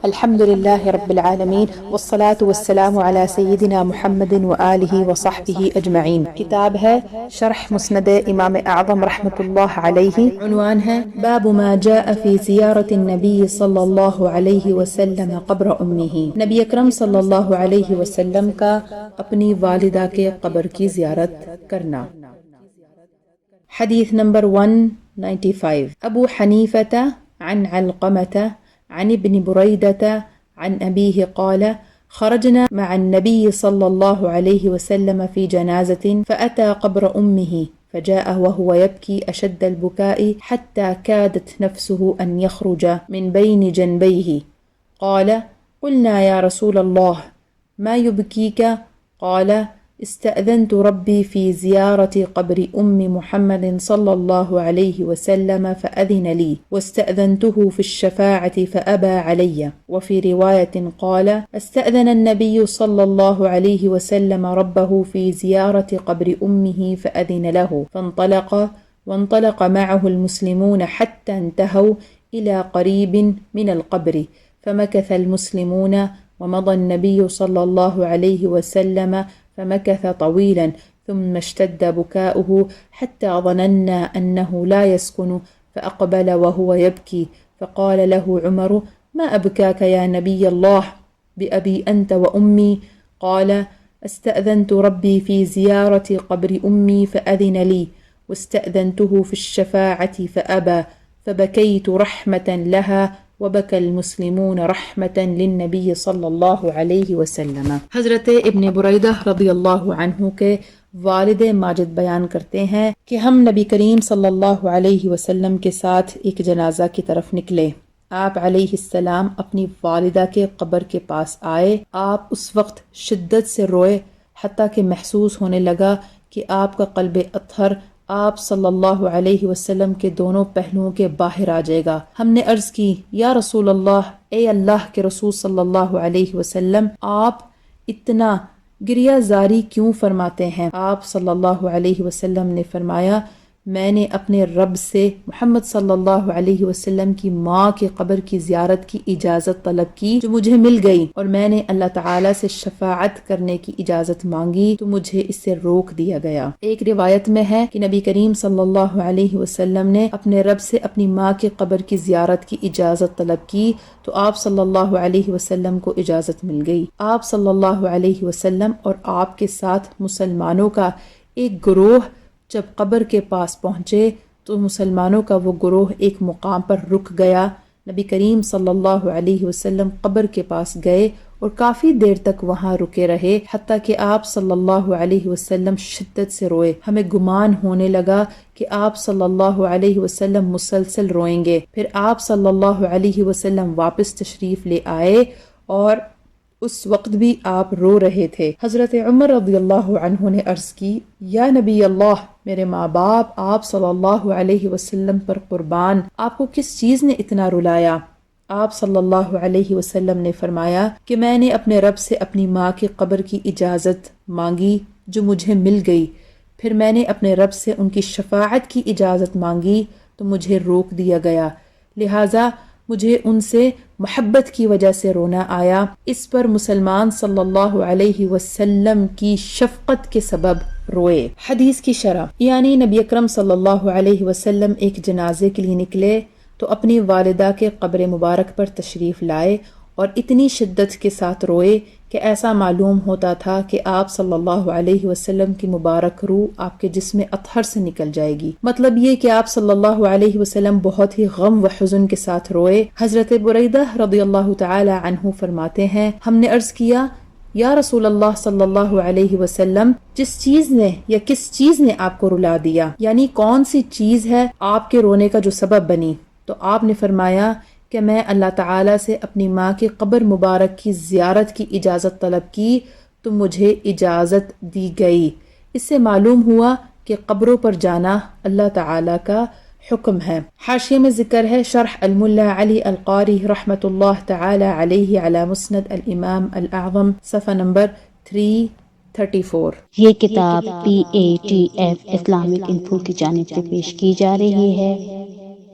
الحمد لله رب العالمين والصلاة والسلام على سيدنا محمد وآله وصحبه أجمعين۔ کتاب ہے شرح مسند امام اعظم رحمۃ اللہ علیہ، عنوان ہے باب ما جاء في زیارت النبی صلی اللہ علیہ وسلم قبر امہ، نبی اکرم صلی اللہ علیہ وسلم کا اپنی والدہ کے قبر کی زیارت کرنا۔ حدیث نمبر 195، ابو حنیفة عن علقمة عن ابن بريدة عن أبيه قال: خرجنا مع النبي صلى الله عليه وسلم في جنازة فأتى قبر أمه فجاء وهو يبكي أشد البكاء حتى كادت نفسه أن يخرج من بين جنبيه. قال: قلنا يا رسول الله ما يبكيك؟ قال: استأذنت ربي في زيارة قبر أم محمد صلى الله عليه وسلم فأذن لي، واستأذنته في الشفاعة فأبى علي. وفي رواية قال: استأذن النبي صلى الله عليه وسلم ربه في زيارة قبر أمه فأذن له، وانطلق معه المسلمون حتى انتهوا إلى قريب من القبر، فمكث المسلمون ومضى النبي صلى الله عليه وسلم فمكث طويلا، ثم اشتد بكاؤه حتى ظننا أنه لا يسكن، فأقبل وهو يبكي، فقال له عمر: ما أبكاك يا نبي الله؟ بأبي أنت وأمي. قال: استأذنت ربي في زيارة قبر أمي فأذن لي، واستأذنته في الشفاعة فأبى، فبكيت رحمة لها، وبكى المسلمون رحمة للنبی صلی اللہ علیہ وسلم۔ حضرت ابن بریدہ رضی اللہ عنہ کے والد ماجد بیان کرتے ہیں کہ ہم نبی کریم صلی اللہ علیہ وسلم کے ساتھ ایک جنازہ کی طرف نکلے۔ آپ علیہ السلام اپنی والدہ کے قبر کے پاس آئے۔ آپ اس وقت شدت سے روئے، حتیٰ کہ محسوس ہونے لگا کہ آپ کا قلب اطہر آپ صلی اللہ علیہ وسلم کے دونوں پہلوؤں کے باہر آ جائے گا۔ ہم نے عرض کی: یا رسول اللہ، اے اللہ کے رسول صلی اللہ علیہ وسلم، آپ اتنا گریہ زاری کیوں فرماتے ہیں؟ آپ صلی اللہ علیہ وسلم نے فرمایا: میں نے اپنے رب سے محمد صلی اللہ علیہ وسلم کی ماں کے قبر کی زیارت کی اجازت طلب کی جو مجھے مل گئی، اور میں نے اللہ تعالیٰ سے شفاعت کرنے کی اجازت مانگی تو مجھے اس سے روک دیا گیا۔ ایک روایت میں ہے کہ نبی کریم صلی اللہ علیہ وسلم نے اپنے رب سے اپنی ماں کے قبر کی زیارت کی اجازت طلب کی تو آپ صلی اللہ علیہ وسلم کو اجازت مل گئی۔ آپ صلی اللہ علیہ وسلم اور آپ کے ساتھ مسلمانوں کا ایک گروہ جب قبر کے پاس پہنچے تو مسلمانوں کا وہ گروہ ایک مقام پر رک گیا۔ نبی کریم صلی اللہ علیہ وسلم قبر کے پاس گئے اور کافی دیر تک وہاں رکے رہے، حتیٰ کہ آپ صلی اللہ علیہ وسلم شدت سے روئے۔ ہمیں گمان ہونے لگا کہ آپ صلی اللہ علیہ وسلم مسلسل روئیں گے۔ پھر آپ صلی اللہ علیہ وسلم واپس تشریف لے آئے اور اس وقت بھی آپ رو رہے تھے۔ حضرت عمر رضی اللہ عنہ نے عرض کی: یا نبی اللہ، میرے ماں باپ آپ صلی اللہ علیہ وسلم پر قربان، آپ کو کس چیز نے اتنا رلایا؟ آپ صلی اللہ علیہ وسلم نے فرمایا کہ میں نے اپنے رب سے اپنی ماں کی قبر کی اجازت مانگی جو مجھے مل گئی، پھر میں نے اپنے رب سے ان کی شفاعت کی اجازت مانگی تو مجھے روک دیا گیا، لہٰذا مجھے ان سے محبت کی وجہ سے رونا آیا۔ اس پر مسلمان صلی اللہ علیہ وسلم کی شفقت کے سبب روئے۔ حدیث کی شرح، یعنی نبی اکرم صلی اللہ علیہ وسلم ایک جنازے کے لیے نکلے تو اپنی والدہ کے قبر مبارک پر تشریف لائے اور اتنی شدت کے ساتھ روئے کہ ایسا معلوم ہوتا تھا کہ آپ صلی اللہ علیہ وسلم کی مبارک روح آپ کے جسم اطہر سے نکل جائے گی۔ مطلب یہ کہ آپ صلی اللہ علیہ وسلم بہت ہی غم و حزن کے ساتھ روئے۔ حضرت بریدہ رضی اللہ تعالی عنہ فرماتے ہیں: ہم نے عرض کیا: یا رسول اللہ صلی اللہ علیہ وسلم، جس چیز نے یا کس چیز نے آپ کو رلا دیا، یعنی کون سی چیز ہے آپ کے رونے کا جو سبب بنی؟ تو آپ نے فرمایا کہ میں اللہ تعالیٰ سے اپنی ماں کی قبر مبارک کی زیارت کی اجازت طلب کی تو مجھے اجازت دی گئی۔ اس سے معلوم ہوا کہ قبروں پر جانا اللہ تعالیٰ کا حکم ہے۔ حاشیے میں ذکر ہے شرح الملا علی القاری رحمۃ اللہ تعالی علیہ علی مسند الامام الاعظم، صفحہ نمبر 334۔ یہ کتاب PATF اسلامک انفو کی جانب سے پیش کی جا رہی ہے۔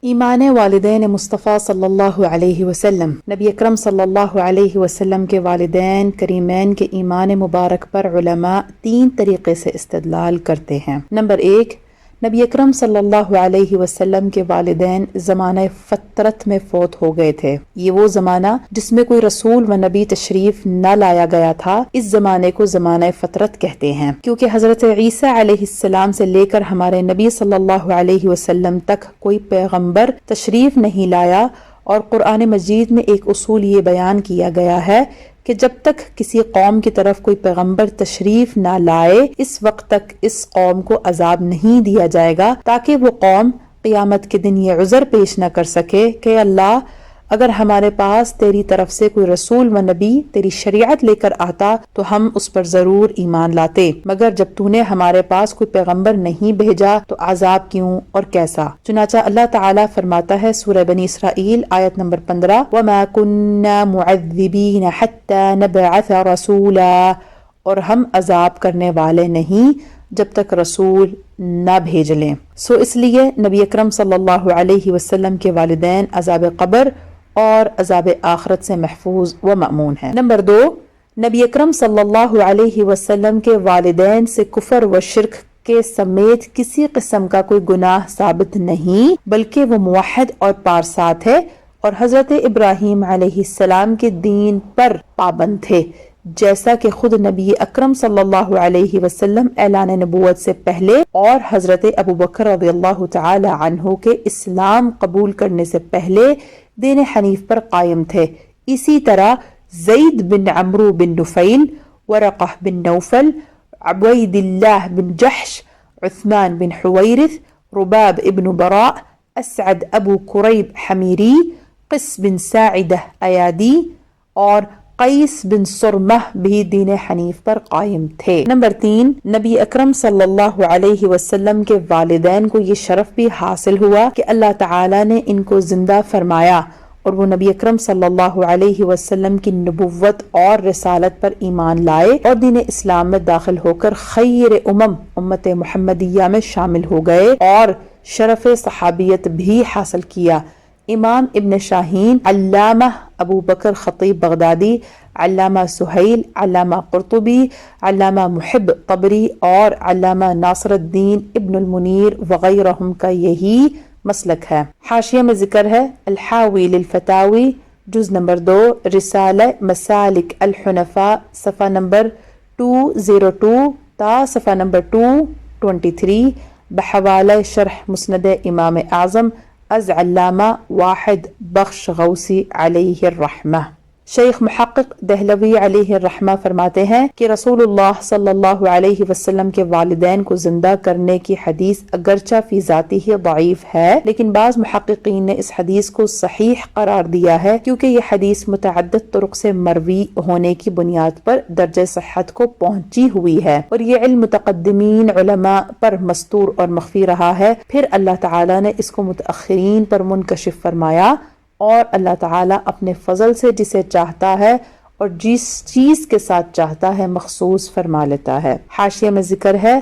ایمان والدین مصطفیٰ صلی اللہ علیہ وسلم۔ نبی اکرم صلی اللہ علیہ وسلم کے والدین کریمین کے ایمان مبارک پر علماء 3 طریقے سے استدلال کرتے ہیں۔ نمبر 1، نبی اکرم صلی اللہ علیہ وسلم کے والدین زمانہ فطرت میں فوت ہو گئے تھے۔ یہ وہ زمانہ جس میں کوئی رسول و نبی تشریف نہ لایا گیا تھا، اس زمانے کو زمانہ فطرت کہتے ہیں، کیونکہ حضرت عیسیٰ علیہ السلام سے لے کر ہمارے نبی صلی اللہ علیہ وسلم تک کوئی پیغمبر تشریف نہیں لایا، اور قرآن مجید میں ایک اصول یہ بیان کیا گیا ہے کہ جب تک کسی قوم کی طرف کوئی پیغمبر تشریف نہ لائے، اس وقت تک اس قوم کو عذاب نہیں دیا جائے گا، تاکہ وہ قوم قیامت کے دن یہ عذر پیش نہ کر سکے کہ اللہ، اگر ہمارے پاس تیری طرف سے کوئی رسول و نبی تیری شریعت لے کر آتا تو ہم اس پر ضرور ایمان لاتے، مگر جب تو نے ہمارے پاس کوئی پیغمبر نہیں بھیجا تو عذاب کیوں اور کیسا؟ چنانچہ اللہ تعالیٰ فرماتا ہے سورہ بنی اسرائیل آیت نمبر 15، وَمَا كُنَّا مُعَذِّبِينَ حَتَّى نَبْعَثَ رَسُولًا، اور ہم عذاب کرنے والے نہیں جب تک رسول نہ بھیج لیں۔ اس لیے نبی اکرم صلی اللہ علیہ وسلم کے والدین عذاب قبر اور عذاب آخرت سے محفوظ و مأمون ہیں۔ نمبر 2، نبی اکرم صلی اللہ علیہ وسلم کے والدین سے کفر و شرک کے سمیت کسی قسم کا کوئی گناہ ثابت نہیں، بلکہ وہ موحد اور پارسات ہے اور حضرت ابراہیم علیہ السلام کے دین پر پابند تھے، جیسا کہ خود نبی اکرم صلی اللہ علیہ وسلم اعلان نبوت سے پہلے اور حضرت ابوبکر رضی اللہ تعالی عنہ کے اسلام قبول کرنے سے پہلے دین حنیف پر قائم تھے۔ اسی طرح زید بن عمرو بن نفیل، ورقہ بن نوفل، عبید اللہ بن جحش، عثمان بن حویرث، رباب ابن براء، اسعد ابو قریب حمیری، قس بن ساعدہ ایادی اور قیس بن سرمہ بھی دین حنیف پر قائم تھے۔ نمبر 3، نبی اکرم صلی اللہ علیہ وسلم کے والدین کو یہ شرف بھی حاصل ہوا کہ اللہ تعالی نے ان کو زندہ فرمایا اور وہ نبی اکرم صلی اللہ علیہ وسلم کی نبوت اور رسالت پر ایمان لائے اور دین اسلام میں داخل ہو کر خیر امت محمدیہ میں شامل ہو گئے اور شرف صحابیت بھی حاصل کیا۔ امام ابن شاہین، علامہ ابو بکر خطیب بغدادی، علامہ سہیل، علامہ قرطبی، علامہ محب طبری اور علامہ ناصر الدین ابن المنیر وغیرہم کا یہی مسلک ہے۔ حاشیہ میں ذکر ہے الحاوی للفتاوی، جز نمبر 2، رسالہ مسالک الحنفاء، صفحہ نمبر 202 تا صفحہ نمبر 223، بحوالہ شرح مسند امام اعظم از علامہ واحد بخش غوثی علیہ الرحمہ۔ شیخ محقق دہلوی علیہ الرحمہ فرماتے ہیں کہ رسول اللہ صلی اللہ علیہ وسلم کے والدین کو زندہ کرنے کی حدیث اگرچہ فی ذاتی ہی ضعیف ہے، لیکن بعض محققین نے اس حدیث کو صحیح قرار دیا ہے کیونکہ یہ حدیث متعدد طرق سے مروی ہونے کی بنیاد پر درجہ صحت کو پہنچی ہوئی ہے، اور یہ علم متقدمین علماء پر مستور اور مخفی رہا ہے، پھر اللہ تعالی نے اس کو متأخرین پر منکشف فرمایا، اور اللہ تعالیٰ اپنے فضل سے جسے چاہتا ہے اور جس چیز کے ساتھ چاہتا ہے مخصوص فرما لیتا ہے۔ حاشیہ میں ذکر ہے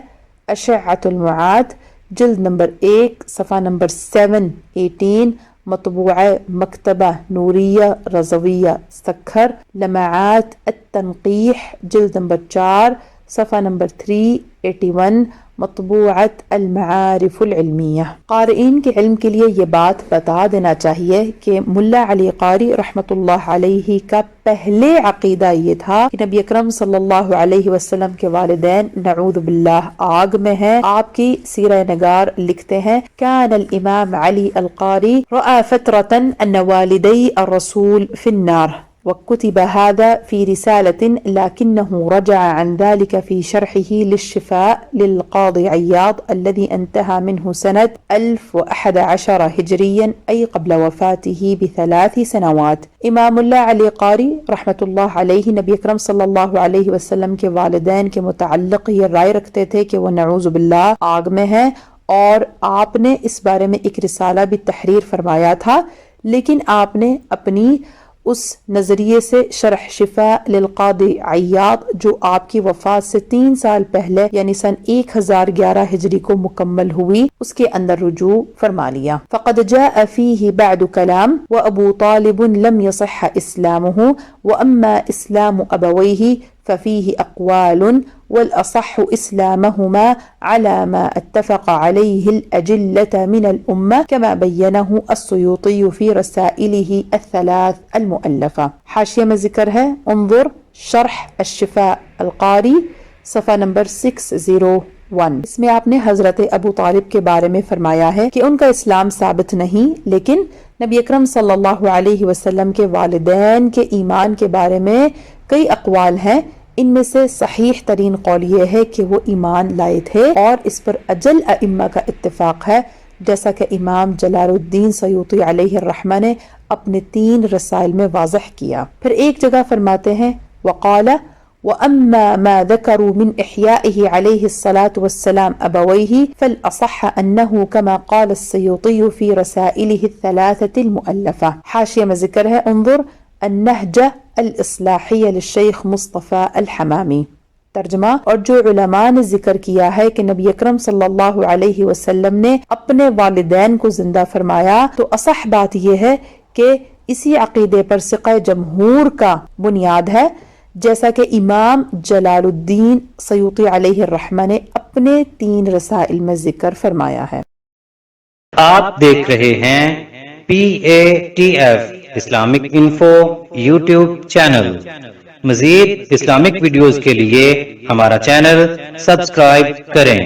اشعۃ المعاد، جلد نمبر 1، صفحہ نمبر 718، مطبوعہ مکتبہ نوریہ رضویہ سکھر، لمعات التنقیح، جلد نمبر 4، صفحہ نمبر 381، مطبوعت المعارف العلمیہ۔ قارئین کے علم کے لیے یہ بات بتا دینا چاہیے کہ ملا علی قاری رحمۃ اللہ علیہ کا پہلے عقیدہ یہ تھا کہ نبی اکرم صلی اللہ علیہ وسلم کے والدین نعوذ باللہ آگ میں ہیں۔ آپ کی سیرہ نگار لکھتے ہیں کان الامام علی القاری رأى فترة ان والدی الرسول فی النار، وكتب هذا في رسالة لكنه رجع عن ذلك في شرحه للشفاء للقاضي عياض الذي انتهى منه سنة 1011 هجريا أي قبل وفاته ب3 سنوات۔ امام اللہ علی قاری رحمۃ اللہ علیہ نبی اکرم صلی اللہ علیہ وسلم کے والدین کے متعلق یہ رائے رکھتے تھے کہ وہ نعوذ باللہ آگ میں ہیں، اور آپ نے اس بارے میں ایک رسالہ بھی تحریر فرمایا تھا، لیکن آپ نے اپنی اس نظریے سے شرح شفا للقاضی عیاض جو آپ کی وفات سے 3 سال پہلے یعنی سن 1011 ہجری کو مکمل ہوئی، اس کے اندر رجوع فرما لیا۔ فقد جاء فيه بعد كلام وابو طالب لم يصح اسلامه واما اسلام ابويه ففيه اقوال والاصح اسلامهما على ما اتفق عليه الاجلة من الامة كما بينه السيوطي في رسائله الثلاث المؤلفة۔ حاشیہ میں ذکر ہے، انظر شرح الشفاء القاری صفحہ نمبر 601۔ اس میں آپ نے حضرت ابو طالب کے بارے میں فرمایا ہے کہ ان کا اسلام ثابت نہیں، لیکن نبی اکرم صلی اللہ علیہ وسلم کے والدین کے ایمان کے بارے میں کئی اقوال ہیں، ان میں سے صحیح ترین قول یہ ہے کہ وہ ایمان لائے تھے، اور اس پر اجل ائمہ کا اتفاق ہے، جیسا کہ امام جلال الدین سیوطی علیہ الرحمہ نے اپنے 3 رسائل میں واضح کیا۔ پھر ایک جگہ فرماتے ہیں وقال وَأَمَّا مَا ذَكَرُوا مِنْ إِحْيَائِهِ عَلَيْهِ الصَّلَاةُ وَالسَّلَامُ أَبَوَيْهِ فَالْأَصَحَّ أَنَّهُ كَمَا قَالَ السَّيُوطِيُّ فِي رَسَائِلِهِ الثَّلَاثَةِ الْمُؤَلَّفَةِ۔ حاشیہ میں ذکر ہے، انظر النہج الاصلاحیہ للشیخ مصطفیٰ الحمامی۔ ترجمہ، اور جو علماء نے ذکر کیا ہے کہ نبی اکرم صلی اللہ علیہ وسلم نے اپنے والدین کو زندہ فرمایا، تو اصح بات یہ ہے کہ اسی عقیدے پر سقہ جمہور کا بنیاد ہے، جیسا کہ امام جلال الدین سیوطی علیہ الرحمہ نے اپنے 3 رسائل میں ذکر فرمایا ہے۔ آپ دیکھ رہے ہیں PATF Islamic info YouTube channel. مزید اسلامک ویڈیوز کے لیے ہمارا چینل سبسکرائب کریں۔